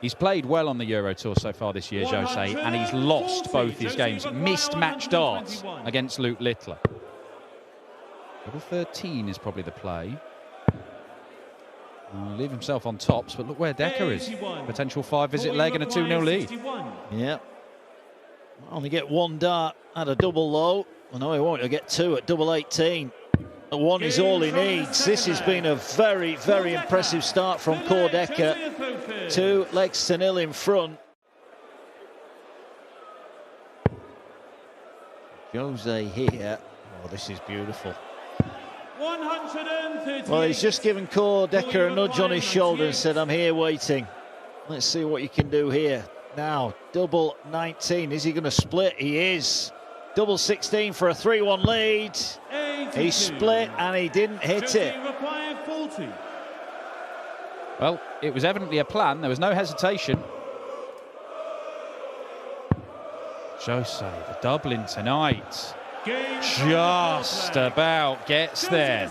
He's played well on the Euro Tour so far this year, Jose, and he's lost both his games. Missed match darts against Luke Littler. Double 13 is probably the play. Leave himself on tops, but look where Decker is. Potential 5-visit leg and a 2-0 lead. Yeah. Only get one dart at a double low. Well, no, he won't. He'll get two at double 18. One is all he needs. This has been a very, very impressive start from Decker. 2-0 in front. Jose here. Oh, this is beautiful. 130. Well, he's just given Decker a nudge on his shoulder and said, I'm here waiting. Let's see what you can do here. Now, double 19. Is he going to split? He is. Double 16 for a 3-1 lead. 82. He split and he didn't hit it. Well, it was evidently a plan. There was no hesitation. Jose, the doubling tonight. Just about gets there.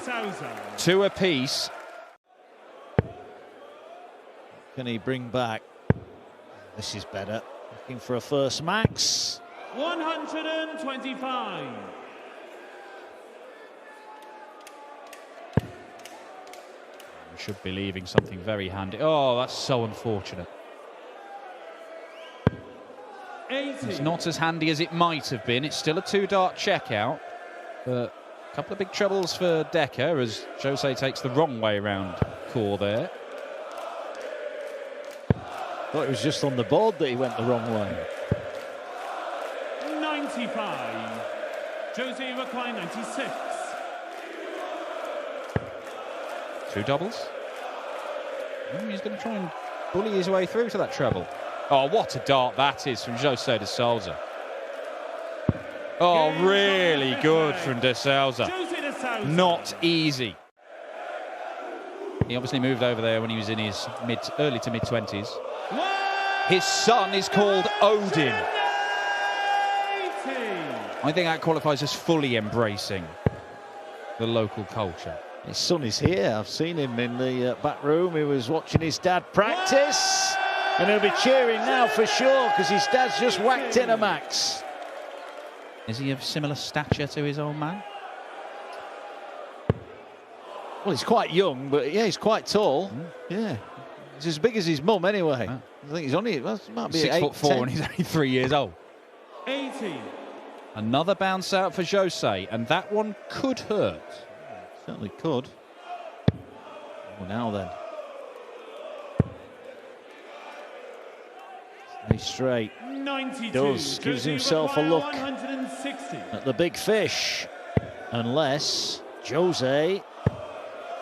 Two apiece. Can he bring back? This is better. Looking for a first max. 125. Should be leaving something very handy. Oh, that's so unfortunate. 80. It's not as handy as it might have been. It's still a 2-dart checkout. But a couple of big troubles for Decker as Jose takes the wrong way around there. Thought it was just on the board that he went the wrong way. 95. Jose Require 96. Two doubles. He's going to try and bully his way through to that treble. Oh, what a dart that is from Jose de Souza. Oh, really good from de Souza. Not easy. He obviously moved over there when he was in his early to mid-20s. His son is called Odin. I think that qualifies as fully embracing the local culture. His son is here. I've seen him in the back room. He was watching his dad practice. And he'll be cheering now for sure because his dad's just whacked in a max. Is he of similar stature to his old man? Well, he's quite young, but yeah, he's quite tall. Yeah. He's as big as his mum anyway. Wow. I think he's only, well, might be 6'4" and he's only 3 years old. 80. Another bounce out for Jose, and that one could hurt. Certainly could. Well, now then. Stay straight. 92. Does. Gives himself a look 160. at the big fish. Unless Jose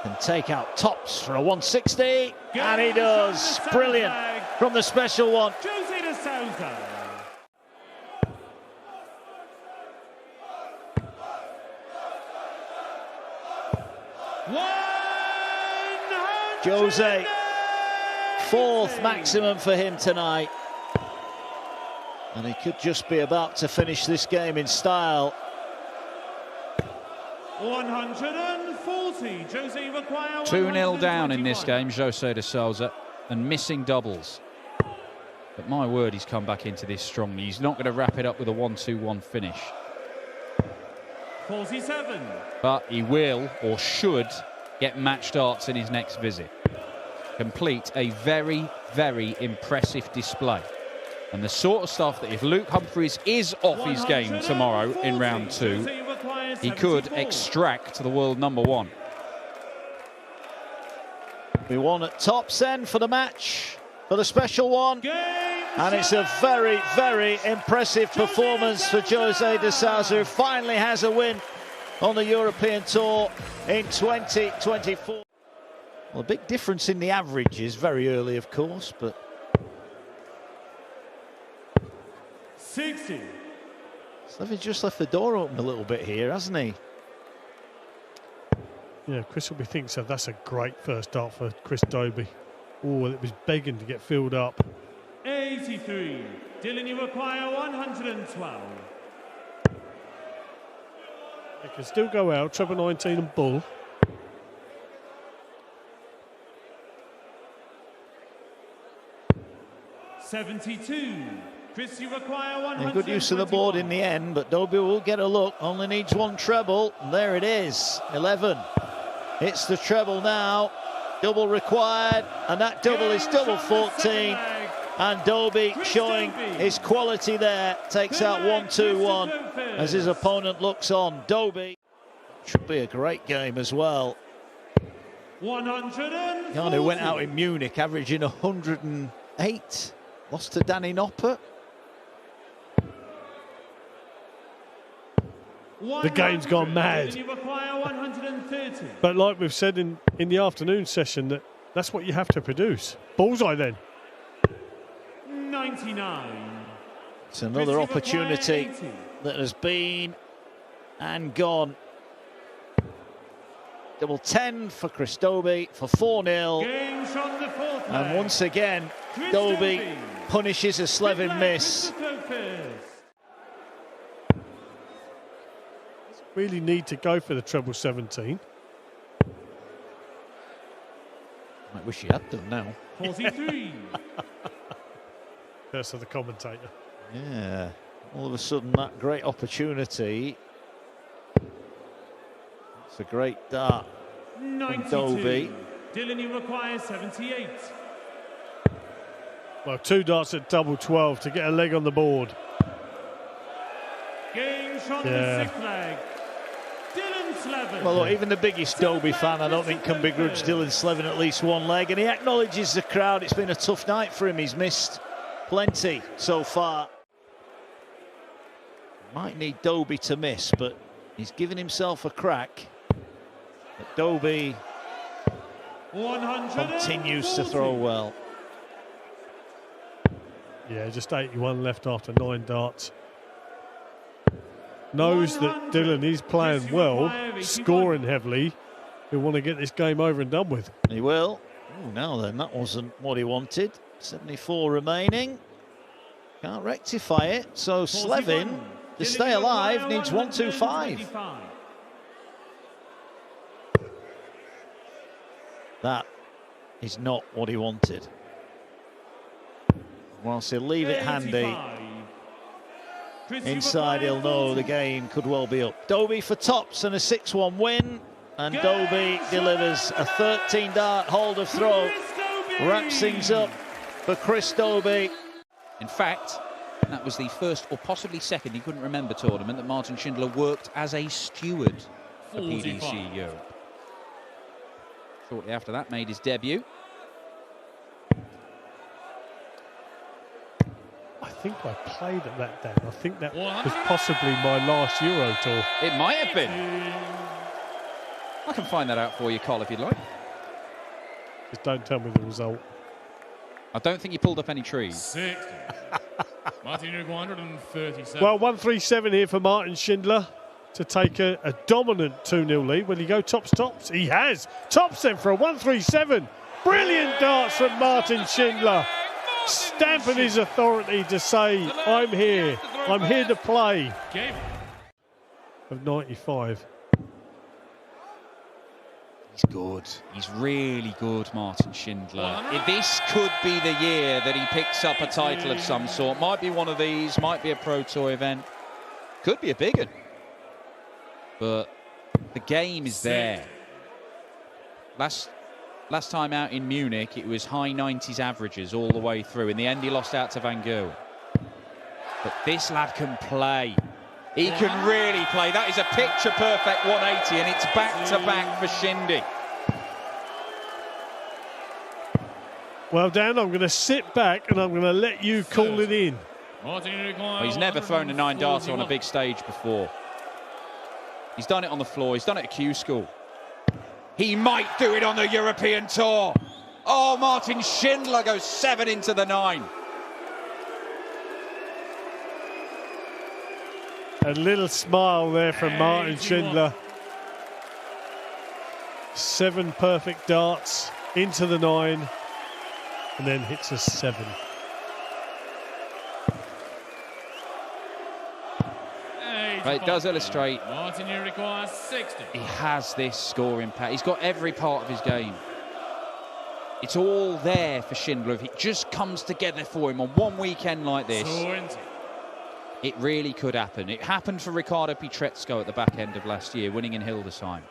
can take out tops for a 160. And he does. Brilliant from the special one. Jose de Souza. Jose, fourth maximum for him tonight. And he could just be about to finish this game in style. 140. Jose Require 2-0 down in this game, Jose de Souza, and missing doubles. But my word, he's come back into this strongly. He's not going to wrap it up with a 1-2-1 finish. 47. But he will, or should, get match darts in his next visit. Complete a very, very impressive display. And the sort of stuff that if Luke Humphries is off his game tomorrow in round 2, he could extract the world #1. We won at tops end for the match, for the special one. And it's a very, very impressive performance for Jose de Souza, who finally has a win on the European Tour in 2024. Well, a big difference in the averages, very early, of course, but 60. He's just left the door open a little bit here, hasn't he? Yeah, Chris will be thinking so. That's a great first dart for Chris Dobie. Oh, it was begging to get filled up. 83. Dylan, you require 112. He can still go out, treble 19 and bull. 72. Chris, you require 121. Good use of the board in the end, but Dobie will get a look. Only needs one treble. And there it is, 11. It's the treble now. Double required, and that double is double 14. And Dobie showing his quality there. Takes out 1-2-1 as his opponent looks on. Dobie should be a great game as well. 140. Guy who went out in Munich averaging 108. Lost to Danny Noppert. The game's gone mad. But like we've said in the afternoon session, that's what you have to produce. Bullseye then. 99. It's another opportunity that has been and gone. Double 10 for Chris Dobie for 4-0. And once again, Dobie punishes a Slevin miss. Really need to go for the treble 17. I wish he had done now. 43. Curse of the commentator. Yeah, all of a sudden that great opportunity. It's a great dart. 92. Dobie. Dylan, you require 78. Well, 2 darts at double 12 to get a leg on the board. Game shot on the 6th leg. Dylan Slevin. Well, look, even the biggest Dobie fan, I don't think, can begrudge Dylan Slevin at least one leg. And he acknowledges the crowd. It's been a tough night for him. He's missed plenty so far. Might need Dobie to miss, but he's given himself a crack. But Dobie continues to throw well. Yeah, just 81 left after 9 darts. Knows that Dylan is playing well, scoring heavily. He'll want to get this game over and done with. He will. Oh, now then, that wasn't what he wanted. 74 remaining. Can't rectify it. So Slevin, to stay alive, needs 125. That is not what he wanted. Whilst he'll leave it handy, inside he'll know the game could well be up. Dobie for tops and a 6-1 win. And Dobie delivers a 13-dart hold of throw. Wraps things up for Chris Dobie. In fact, that was the first or possibly second, he couldn't remember, tournament that Martin Schindler worked as a steward for PDC Europe. Shortly after that, made his debut. I think I played at that, Dan. I think that was possibly my last Euro tour. It might have been. I can find that out for you, Carl, if you'd like. Just don't tell me the result. I don't think you pulled up any trees. 60. Martin, 137. Well, 137 here for Martin Schindler to take a dominant 2-0 lead. Will he go tops? He has. Tops then for a 137. Brilliant darts from Martin Schindler. Stamping his authority to say, I'm here to play. Of 95. He's good. He's really good, Martin Schindler. This could be the year that he picks up a title of some sort. Might be one of these, might be a Pro Tour event. Could be a big one. But the game is there. Last time out in Munich, it was high 90s averages all the way through. In the end, he lost out to Van Gerwen. But this lad can play. He can really play. That is a picture-perfect 180, and it's back-to-back for Shindy. Well, Dan, I'm going to sit back and I'm going to let you call it in. Well, he's never thrown a 9-darter on a big stage before. He's done it on the floor. He's done it at Q School. He might do it on the European Tour. Oh, Martin Schindler goes 7 into the 9. A little smile there from Martin Schindler. 7 perfect darts into the 9 and then hits a 7. But it does illustrate Martin, you require 60. he has this scoring pattern. He's got every part of his game. It's all there for Schindler. If it just comes together for him on one weekend like this, 20. it really could happen. It happened for Ricardo Pietrezco at the back end of last year, winning in Hildesheim.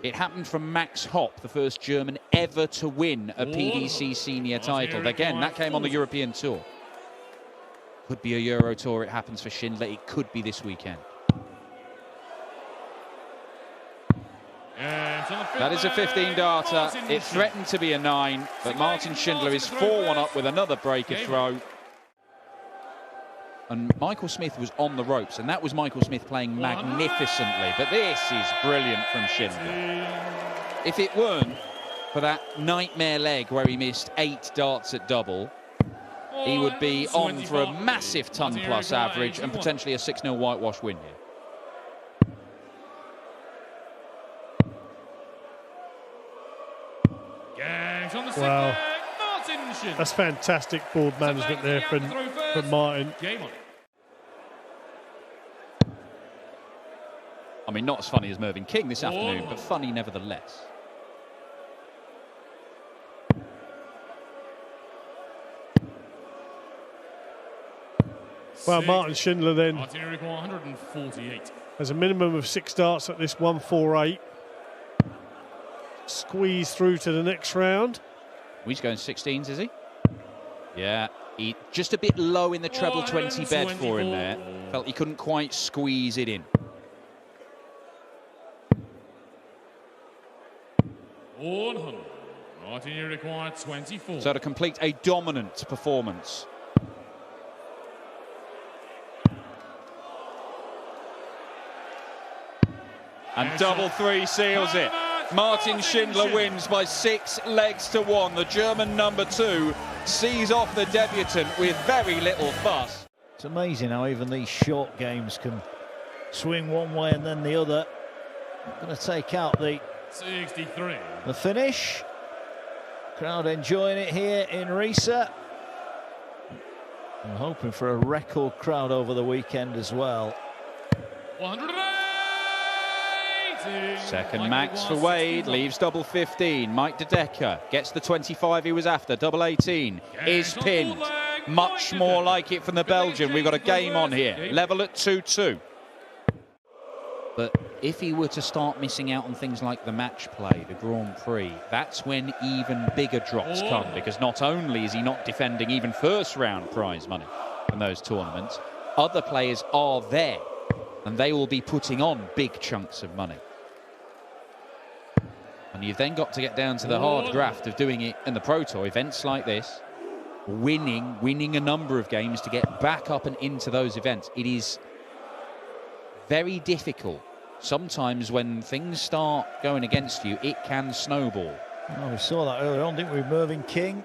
It happened from Max Hopp, the first German ever to win a PDC senior title. Again, that came on the European Tour. Could be a Euro Tour. It happens for Schindler. It could be this weekend. That is a 15-darter. It threatened to be a 9, but Martin Schindler is 4-1 up with another breaker throw. And Michael Smith was on the ropes, and that was Michael Smith playing magnificently. But this is brilliant from Schindler. If it weren't for that nightmare leg where he missed 8 darts at double, he would be on for a massive ton-plus average and potentially a 6-0 whitewash win here. Wow, that's fantastic board management there from Martin. I mean, not as funny as Mervyn King this afternoon, but funny nevertheless. Well, Martin Schindler then 148. has a minimum of 6 darts at this 148. Squeeze through to the next round. He's going 16s, is he? Yeah, he just a bit low in the treble 20 bed for him there. Felt he couldn't quite squeeze it in. 100. Martin, you require 24. So to complete a dominant performance. And double 3 seals it. Martin Schindler wins by 6 legs to 1. The German number 2 sees off the debutant with very little fuss. It's amazing how even these short games can swing one way and then the other. Going to take out the 63. The finish. Crowd enjoying it here in Riesa. I'm hoping for a record crowd over the weekend as well. 180. Second max for Wade, leaves double 15. Mike De Decker gets the 25 he was after. Double 18 is pinned. Much more like it from the Belgian. We've got a game on here. Level at 2-2. But if he were to start missing out on things like the match play, the Grand Prix, that's when even bigger drops come, because not only is he not defending even first round prize money from those tournaments, other players are there and they will be putting on big chunks of money. And you've then got to get down to the hard graft of doing it in the Pro Tour, events like this, winning a number of games to get back up and into those events. It is very difficult. Sometimes when things start going against you, it can snowball. Oh, we saw that earlier on, didn't we? Mervyn King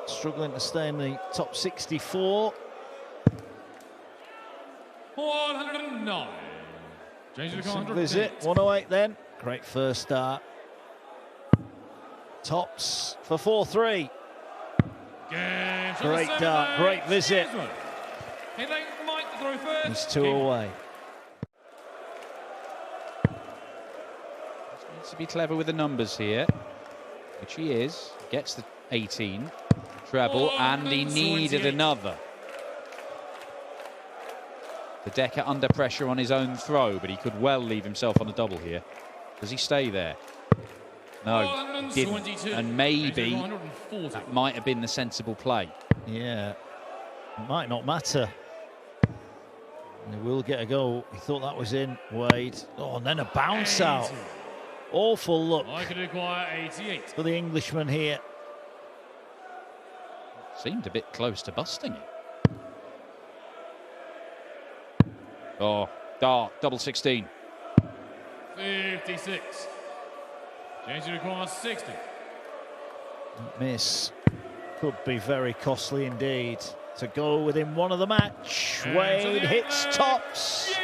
struggling to stay in the top 64. 109. Visit 108 then. Great first start. Tops for 4-3. Great dart, great visit. He's 2 away. Needs to be clever with the numbers here, which he is. Gets the 18 treble, and he needed another. The Decker under pressure on his own throw, but he could well leave himself on a double here. Does he stay there? No, he didn't. And maybe that might have been the sensible play. Yeah, it might not matter. And he will get a goal. He thought that was in. Wade. Oh, and then a bounce out. Awful look for the Englishman here. Seemed a bit close to busting it. Oh, dart, double 16. 56. James requires 60. Miss could be very costly indeed. To go within one of the match. Wade hits tops.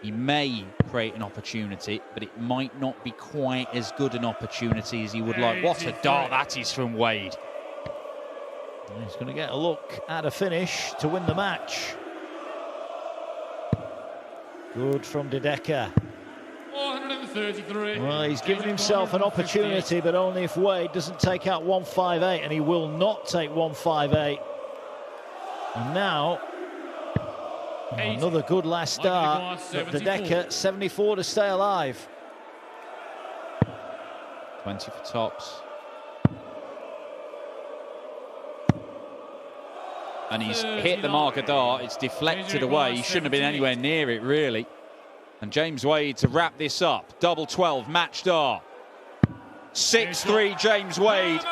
He may create an opportunity, but it might not be quite as good an opportunity as he would like. What a dart that is from Wade. He's going to get a look at a finish to win the match. Good from De Decker. 433. Well, he's given himself an opportunity, but only if Wade doesn't take out 158, and he will not take 158. And now, another good last start. The Decker, 74 to stay alive. 20 for tops. And he's hit the marker dart. It's deflected away. He shouldn't have been anywhere near it, really. And James Wade to wrap this up. Double 12, match dart. 6-3, James Wade.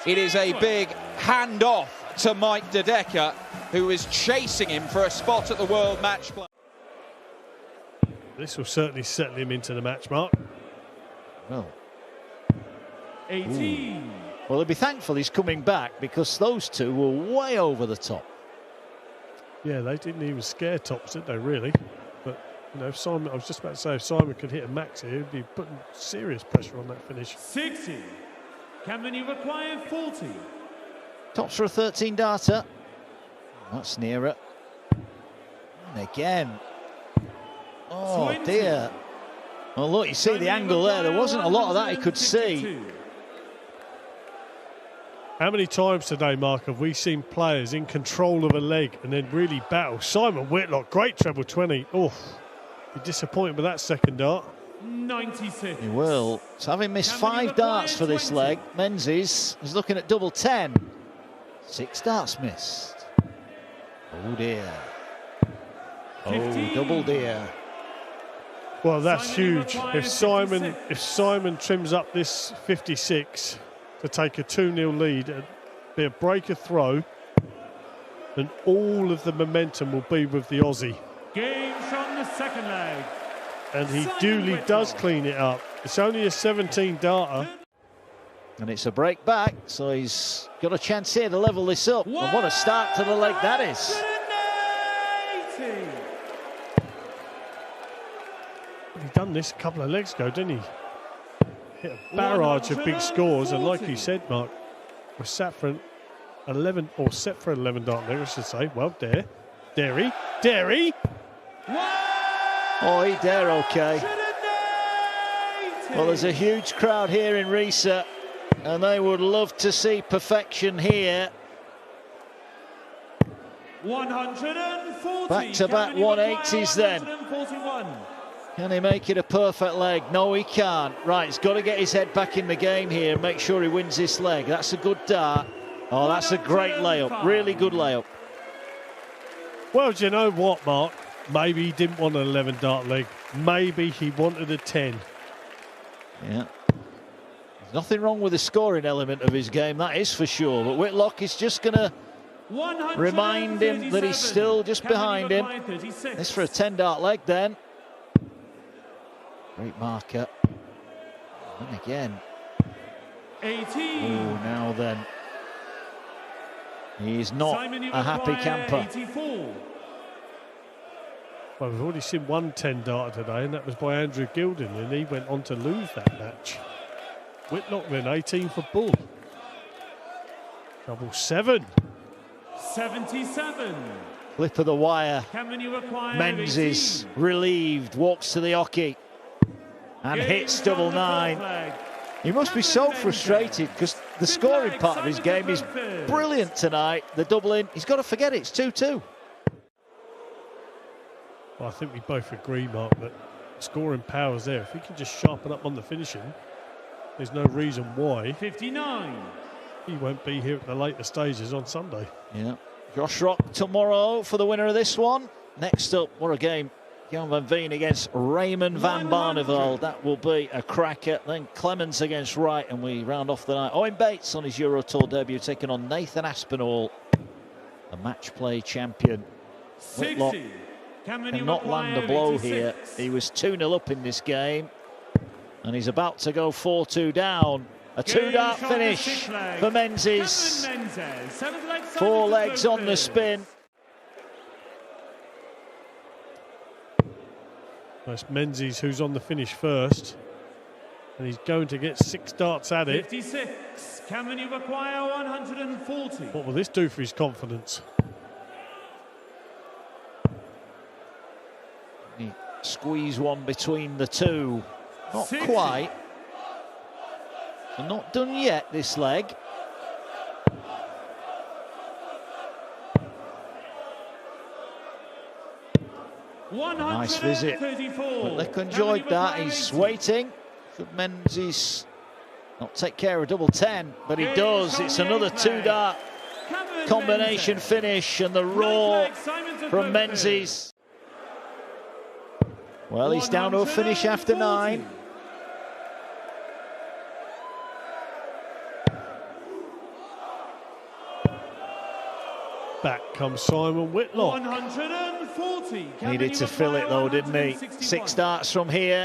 It is a big handoff to Mike De Decker, who is chasing him for a spot at the World Match Play. This will certainly settle him into the match, Mark. Well, 18. well, he'll be thankful he's coming back, because those two were way over the top. Yeah, they didn't even scare tops, did they, really? But, you know, if Simon, I was just about to say, if Simon could hit a max here, he'd be putting serious pressure on that finish. 60. How many require 40? Tops for a 13-darter. That's nearer. And again. Oh, 20. dear. Well, look, you see the angle there. There wasn't a lot of that he could see. How many times today, Mark, have we seen players in control of a leg and then really battle? Simon Whitlock, great treble 20. Oh, be disappointed with that second dart. 96. He will. So having missed 5 darts for this leg, Menzies is looking at double 10. 6 darts missed. Oh, dear. Oh, 15. double dear. Well, that's Simon huge. requires If Simon trims up this 56 to take a 2-0 lead, it'd be a breaker throw, and all of the momentum will be with the Aussie. Game from the second leg. And he Simon duly Whitlock. does clean it up. It's only a 17-darter. And it's a break back, so he's got a chance here to level this up. And what a start to the leg that is. 180. But he done this a couple of legs ago, didn't he? Hit a barrage of big scores, and like you said, Mark, we're sat for an 11, or set for an 11-dart leg, I should say. Well, Derry. Oh, he dare, okay. Well, there's a huge crowd here in Riesa, and they would love to see perfection here. 140. Back-to-back 180s then. 141. Can he make it a perfect leg? No, he can't. Right, he's got to get his head back in the game here and make sure he wins this leg. That's a good dart. Oh, that's a great layup. Really good layup. Well, do you know what, Mark? Maybe he didn't want an 11-dart leg. Maybe he wanted a 10. Yeah. There's nothing wrong with the scoring element of his game, that is for sure. But Whitlock is just going to remind him that he's still just behind him. This for a 10-dart leg then. Great marker. And again. 18. Oh, now then. He's not a happy camper. 84. Well, we've already seen one 10-darter today, and that was by Andrew Gilden, and he went on to lose that match. Whitlock then 18 for Bull. Double 7. 77. Flip of the wire. How many require? Menzies relieved, walks to the hockey and hits double 9. He must be so frustrated because the scoring part of his game is brilliant tonight. The doubling, he's got to forget it. It's 2-2. Well, I think we both agree, Mark, that scoring power's there. If he can just sharpen up on the finishing, there's no reason why 59. he won't be here at the later stages on Sunday. Yeah. Josh Rock tomorrow for the winner of this one. Next up, what a game. Jan van Veen against Raymond van Barneveld. That will be a cracker. Then Clemens against Wright, and we round off the night. Owen Bates on his Euro Tour debut, taking on Nathan Aspinall, a match play champion. Whitlock cannot land a blow here. He was 2-0 up in this game, and he's about to go 4-2 down. A 2-dart finish for Menzies. 4 legs on the spin. That's Menzies who's on the finish first, and he's going to get 6 darts at it. 56. Can many require 140? What will this do for his confidence? He squeezed squeeze one between the two. Not 60. quite. They're not done yet, this leg. Nice visit. Lick enjoyed that. He's waiting. Should Menzies not take care of double 10, but he does. It's another 2-dart combination finish, and the roar from Menzies. Well, he's down to a finish after 9. Back comes Simon Whitlock. 140. Needed to fill it though, didn't he? 6 darts from here.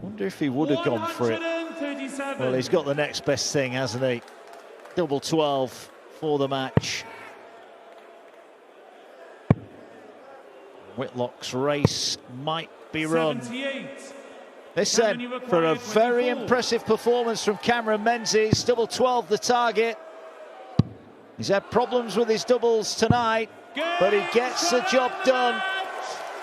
Wonder if he would have gone for it. Well, he's got the next best thing, hasn't he? Double 12 for the match. Whitlock's race might be run. 78. Listen, for a very impressive performance from Cameron Menzies. Double 12 the target. He's had problems with his doubles tonight, but he gets the job done.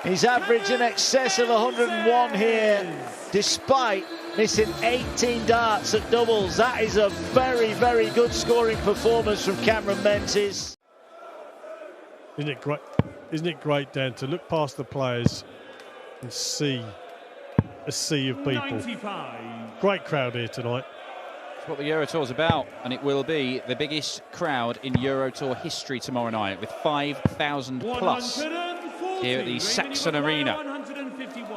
He's averaged in excess of 101 here, despite missing 18 darts at doubles. That is a very, very good scoring performance from Cameron Menzies. Isn't it great? Isn't it great, Dan, to look past the players and see a sea of people? 95. Great crowd here tonight. That's what the Euro Tour's about, and it will be the biggest crowd in Euro Tour history tomorrow night, with 5,000 plus here at the Saxon Arena.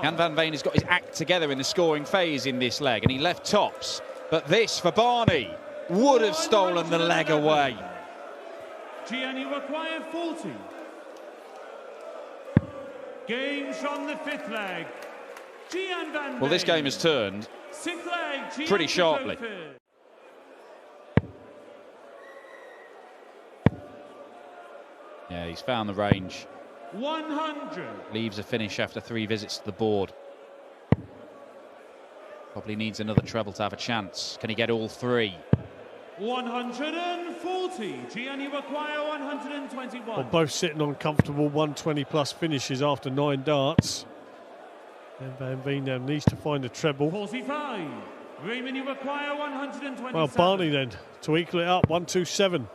Jan van Veen has got his act together in the scoring phase in this leg, and he left tops. But this, for Barney, would have stolen the leg away. Gianni require 40. Game from the 5th leg. Gian van Well, this game has turned 6th leg, Gian pretty sharply. Yeah, he's found the range. 100. Leaves a finish after 3 visits to the board. Probably needs another treble to have a chance. Can he get all 3? 140. Gianni require 121. Well, both sitting on comfortable 120 plus finishes after 9 darts. And Van Veen now needs to find a treble. 45. Raymond, you require 127. Well, Barney then to equal it up, 127.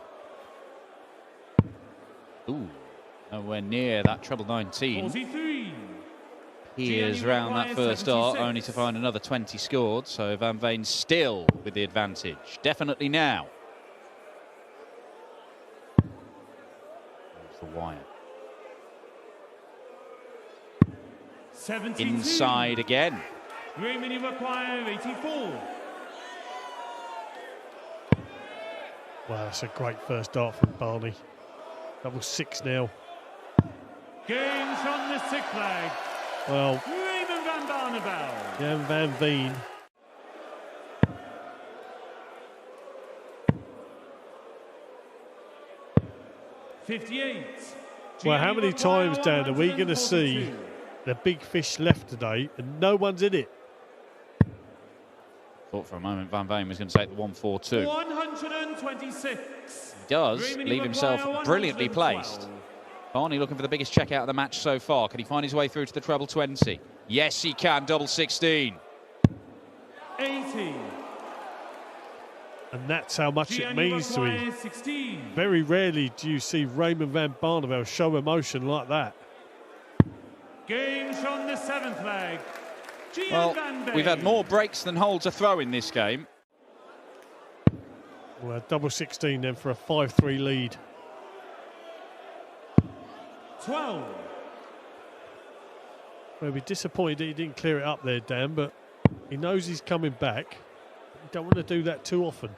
Ooh, nowhere near that treble 19. 43. He is round that first dart, only to find another 20 scored. So Van Veen still with the advantage. Definitely now. There's the wire. 72. Inside again. Raymond, you require 84. Wow, that's a great first dart from Barney. Double 6 now. Games on the 6th leg. Well, Raymond van Barneveld. Jan van Veen. Well, how many times, Dan, are we going to see the big fish left today and no one's in it? Thought for a moment Van Veen was going to take the 142. 126. He does leave himself brilliantly placed. Barney looking for the biggest check out of the match so far. Can he find his way through to the treble 20? Yes, he can. Double 16. 80. And that's how much it means to him. 16. Very rarely do you see Raymond van Barneveld show emotion like that. Games on the 7th leg. Well, we've had more breaks than hold to throw in this game. Well, double 16 then for a 5-3 lead. 12. We'll be disappointed that he didn't clear it up there, Dan, but he knows he's coming back. You don't want to do that too often.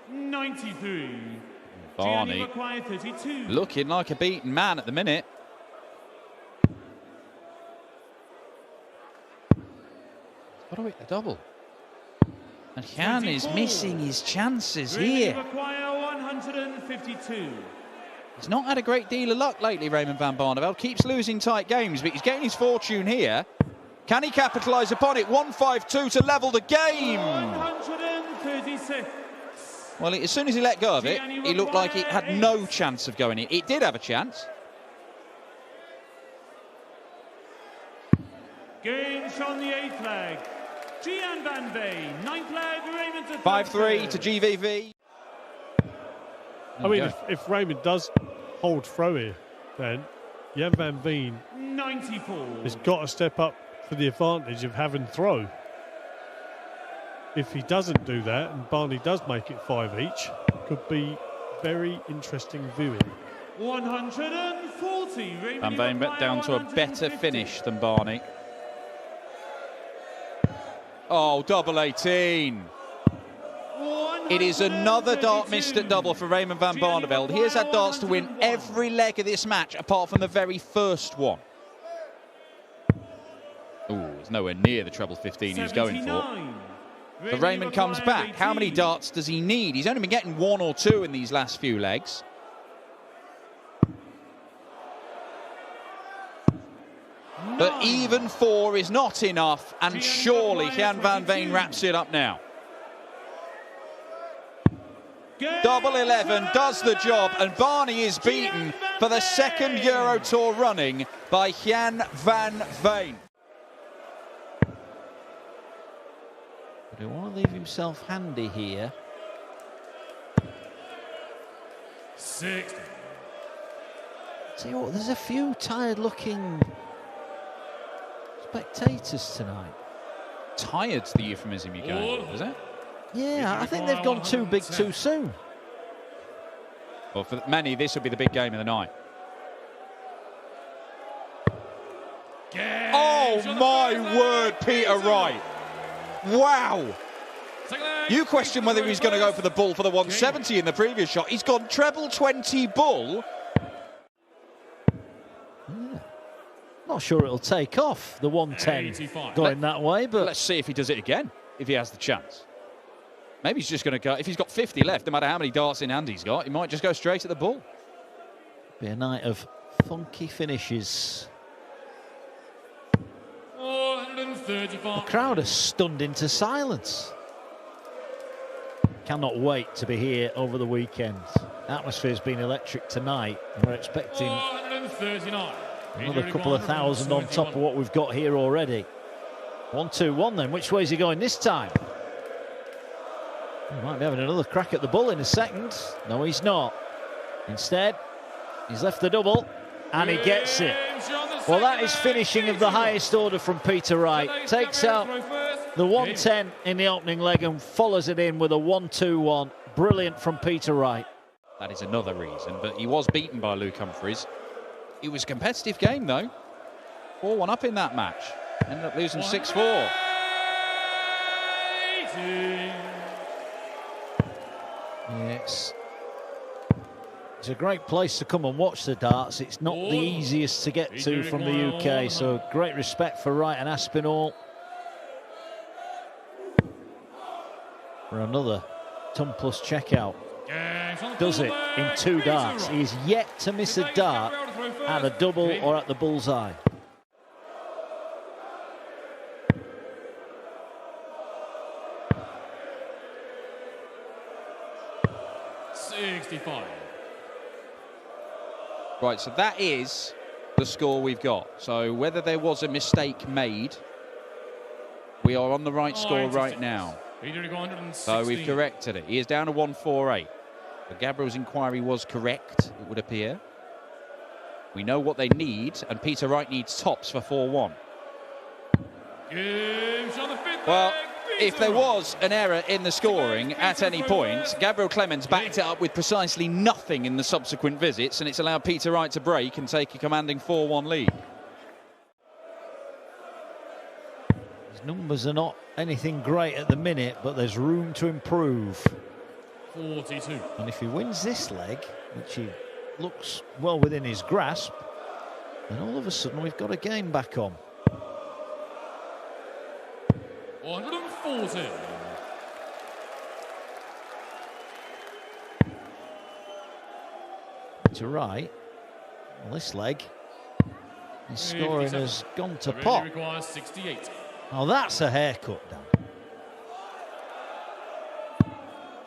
93. Barney 32. looking like a beaten man at the minute. Got to hit the double. And Jan is missing his chances here. Require 152. He's not had a great deal of luck lately, Raymond van Barneveld. Keeps losing tight games, but he's getting his fortune here. Can he capitalise upon it? 152 to level the game. 136. Well, as soon as he let go of it, he looked like it had no chance of going in. It did have a chance. Game on the 8th leg. Gian van Veen, 9th leg, Raymond to 5-3 to GVV. I mean, if Raymond does hold throw here, then Jan van Veen 94 has got to step up for the advantage of having throw. If he doesn't do that and Barney does make it 5 each, could be very interesting viewing. 140. Van Veen down to a better finish than Barney. Oh, double 18. It is another dart missed at double for Raymond van Barneveld. He has had darts to win every leg of this match apart from the very first one. Ooh, it's nowhere near the treble 15 he was going for. But Raymond comes back. How many darts does he need? He's only been getting 1 or 2 in these last few legs. But even 4 is not enough, and surely Jan van Veen wraps it up now. Double 11 does the job, and Barney is beaten for the second Euro Tour running by Jan van Veen. But he want to leave himself handy here. 60. Tell you what, there's a few tired-looking spectators tonight. Tired's the euphemism you're going with, is it? Yeah, I think they've gone too big too soon. Well, for many, this will be the big game of the night. Oh, my word, Peter Wright. Wow. You question whether he's going to go for the bull for the 170 in the previous shot. He's gone treble 20 bull. Yeah. Not sure it'll take off, the 110 going that way, but let's see if he does it again, if he has the chance. Maybe he's just going to go, if he's got 50 left, no matter how many darts in hand he's got, he might just go straight at the bull. Be a night of funky finishes. 135. The crowd are stunned into silence. Cannot wait to be here over the weekend. Atmosphere's been electric tonight. We're expecting 139. another couple of thousand on top of what we've got here already. 1-2-1 then. Which way is he going this time? He might be having another crack at the bull in a second. No, he's not. Instead, he's left the double, and he gets it. Well, that is finishing of the highest order from Peter Wright. Takes out the 110 in the opening leg and follows it in with a 1-2-1. Brilliant from Peter Wright. That is another reason, but he was beaten by Luke Humphries. It was a competitive game, though. 4-1 up in that match. Ended up losing 6-4. It's a great place to come and watch the darts. It's not the easiest to get to from the UK, so great respect for Wright and Aspinall. For another ton plus checkout. Does it in 2 darts. He is yet to miss a dart at a double or at the bullseye. Right, so that is the score we've got. So whether there was a mistake made, we are on the right score right now. So we've corrected it. He is down to 148. So Gabriel's inquiry was correct, it would appear. We know what they need, and Peter Wright needs tops for 4-1. Well, if there was an error in the scoring at any point, Gabriel Clemens backed it up with precisely nothing in the subsequent visits, and it's allowed Peter Wright to break and take a commanding 4-1 lead. His numbers are not anything great at the minute, but there's room to improve. 42. And if he wins this leg, which he looks well within his grasp, then all of a sudden we've got a game back on. 140. To right, well, this leg, his scoring has gone to pot. Requires 68. Oh, that's a haircut, Dan.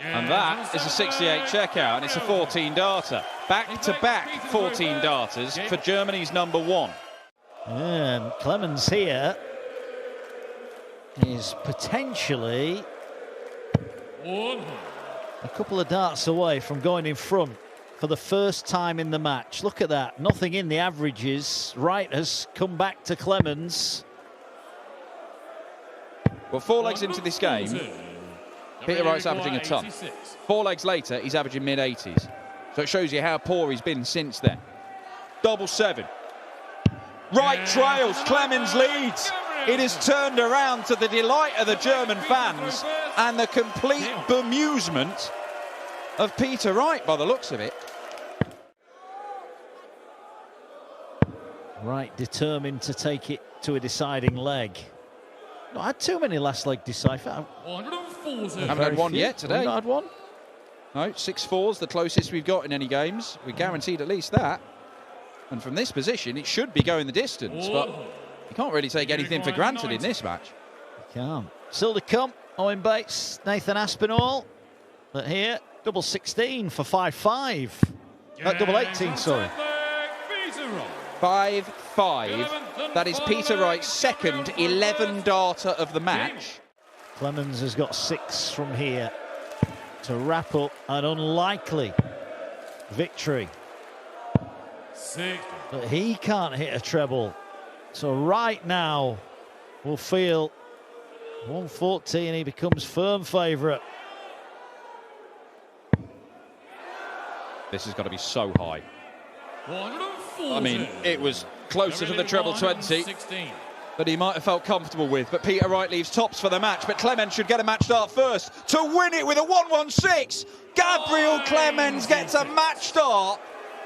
And that is a 68 checkout, and it's a 14-darter. Back-to-back 14 darters for Germany's number one. And Clemens here is potentially a couple of darts away from going in front for the first time in the match. Look at that, nothing in the averages. Wright has come back to Clemens. Well, 4 legs into this game, Peter Wright's averaging a ton. 4 legs later, he's averaging mid-80s. So it shows you how poor he's been since then. Double 7. Wright trails, Clemens leads. It has turned around to the delight of the German fans and the complete bemusement of Peter Wright by the looks of it. Wright determined to take it to a deciding leg. Not had too many last leg decipher. Haven't had one yet today. Not had one. No, 6-4's the closest we've got in any games. We're guaranteed at least that. And from this position, it should be going the distance, but you can't really take anything for granted in this match. You can't. Still to come, Owen Bates, Nathan Aspinall. But here, double 16 for 5-5. Double 18, sorry. 5-5. That is Peter Wright's second 11-darter of the match. Clemens has got 6 from here to wrap up an unlikely victory. But he can't hit a treble. So right now, we'll feel 114, he becomes firm favourite. This has got to be so high. I mean, it was closer to the treble 20 that he might have felt comfortable with. But Peter Wright leaves tops for the match. But Clemens should get a match start first to win it with a 116. Gabriel Clemens gets a match start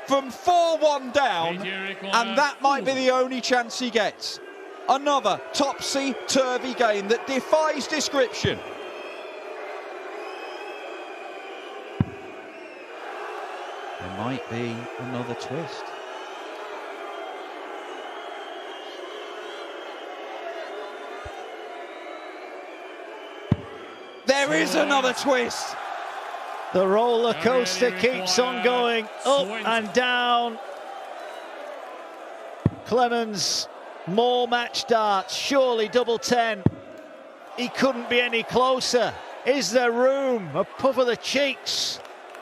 from 4-1 down, and that might be the only chance he gets. Another topsy-turvy game that defies description. There might be another twist. There is another twist. The roller coaster keeps on going up and down. Clemens, more match darts, surely double 10. He couldn't be any closer. Is there room? A puff of the cheeks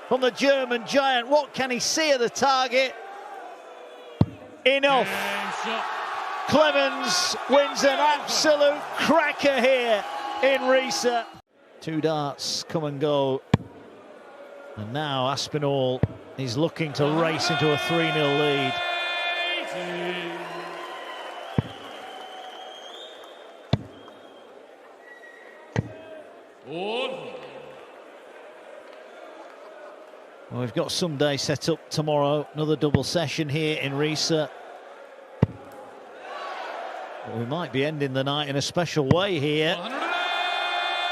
from the German giant. What can he see at the target? Enough. Clemens wins an absolute cracker here in Riesa. 2 darts come and go. And now Aspinall is looking to race into a 3-0 lead. Well, we've got Sunday set up tomorrow. Another double session here in Riesa. But we might be ending the night in a special way here,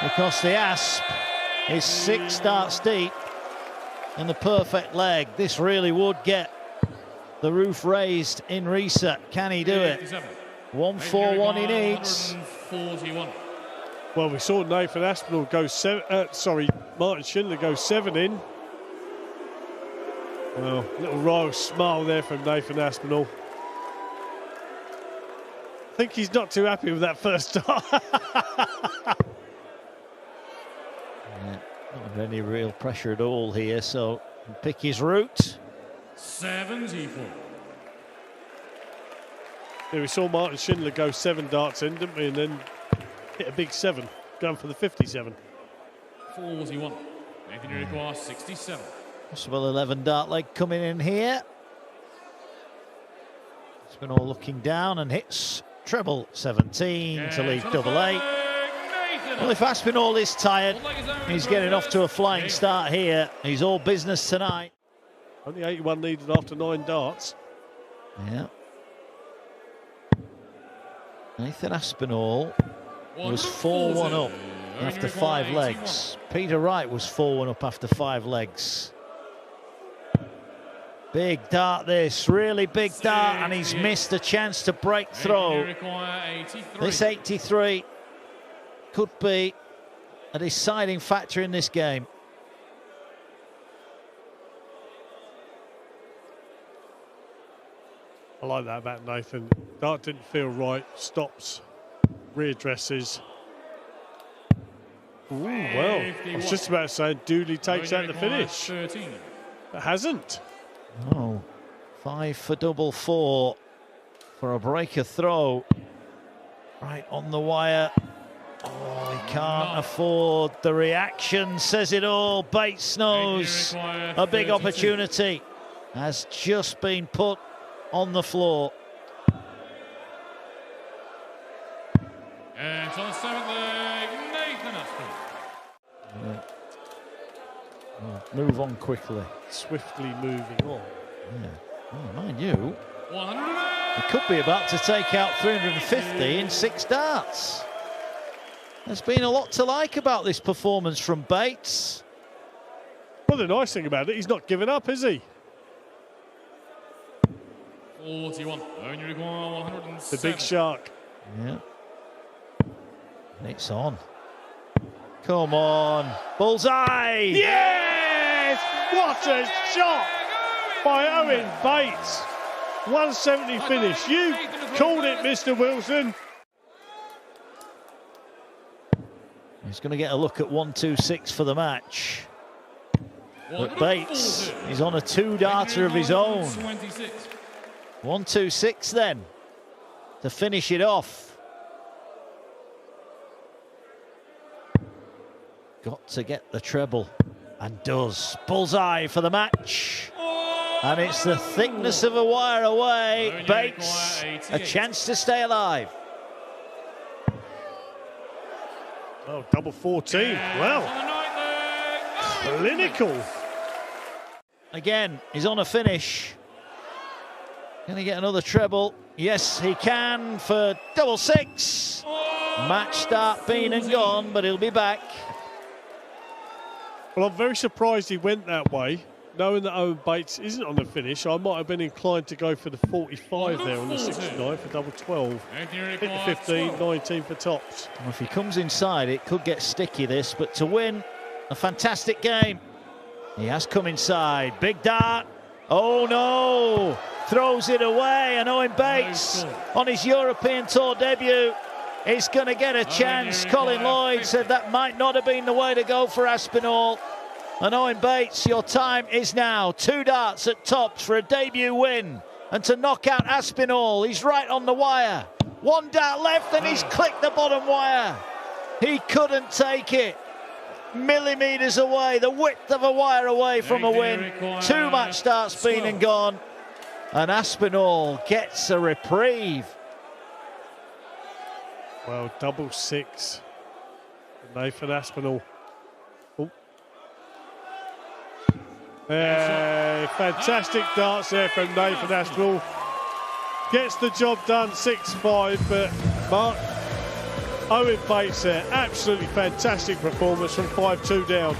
because the Asp is 6 darts deep in the perfect leg. This really would get the roof raised in Riesa. Can he do it? 141 he needs. Well, we saw Nathan Aspinall go Martin Schindler go 7 in. Well, little royal smile there from Nathan Aspinall. I think he's not too happy with that first start. Not any real pressure at all here, so pick his route. 74. Yeah, we saw Martin Schindler go 7 darts in, didn't we? And then hit a big 7, going for the 57. 41. Nathan, you require 67. Possible 11 dart leg coming in here. Aspinall looking down and hits treble 17 to leave double 8. Well, if Aspinall is tired, he's getting off to a flying start here. He's all business tonight. Only 81 needed after 9 darts. Yeah. Nathan Aspinall was 4-1 up after 5 legs. Peter Wright was 4-1 up after 5 legs. Big dart this, really big dart, and he's missed a chance to break through. This 83 could be a deciding factor in this game. I like that about Nathan. Dart didn't feel right. Stops, readdresses. Ooh, well, I was just about to say Dooley takes out the finish. But hasn't. Oh, 5 for double 4 for a breaker throw. Right on the wire. Oh, he can't afford the reaction, says it all. Bates knows a big opportunity has just been put on the floor. And on the 7th leg, Nathan Aspinall. Move on quickly. Swiftly moving on. Yeah. Oh, mind you, 100. he could be about to take out 350 in 6 darts. There's been a lot to like about this performance from Bates. Well, the nice thing about it, he's not giving up, is he? 41. Only require 107. The big shark. Yeah. And it's on. Come on. Bullseye! Yes! What a shot by Owen Bates. 170 finish. You called it, Mr. Wilson. He's going to get a look at 126 for the match. But Bates is on a 2-darter of his own. 126 then to finish it off. Got to get the treble and does. Bullseye for the match. And it's the thickness of a wire away. Bates, a chance to stay alive. Oh, double 14. Well, clinical. Again, he's on a finish. Can he get another treble? Yes, he can for double 6. Match start been and gone, but he'll be back. Well, I'm very surprised he went that way. Knowing that Owen Bates isn't on the finish, I might have been inclined to go for the 45 there on the 69 for double 12. Hit the 15, 19 for tops. Well, if he comes inside, it could get sticky, this, but to win a fantastic game, he has come inside. Big dart. Oh, no. Throws it away, and Owen Bates on his European Tour debut is going to get a chance. Colin Lloyd said that might not have been the way to go for Aspinall. And Owen Bates, your time is now. 2 darts at tops for a debut win. And to knock out Aspinall, he's right on the wire. 1 dart left and he's clicked the bottom wire. He couldn't take it. Millimetres away, the width of a wire away from a win. 2 match starts been and gone. And Aspinall gets a reprieve. Well, double 6 for Nathan Aspinall. Oh. Hey, fantastic darts there from Nathan Aspinall. Gets the job done, 6-5, but Mark, Owen Bates there, absolutely fantastic performance from 5-2 down.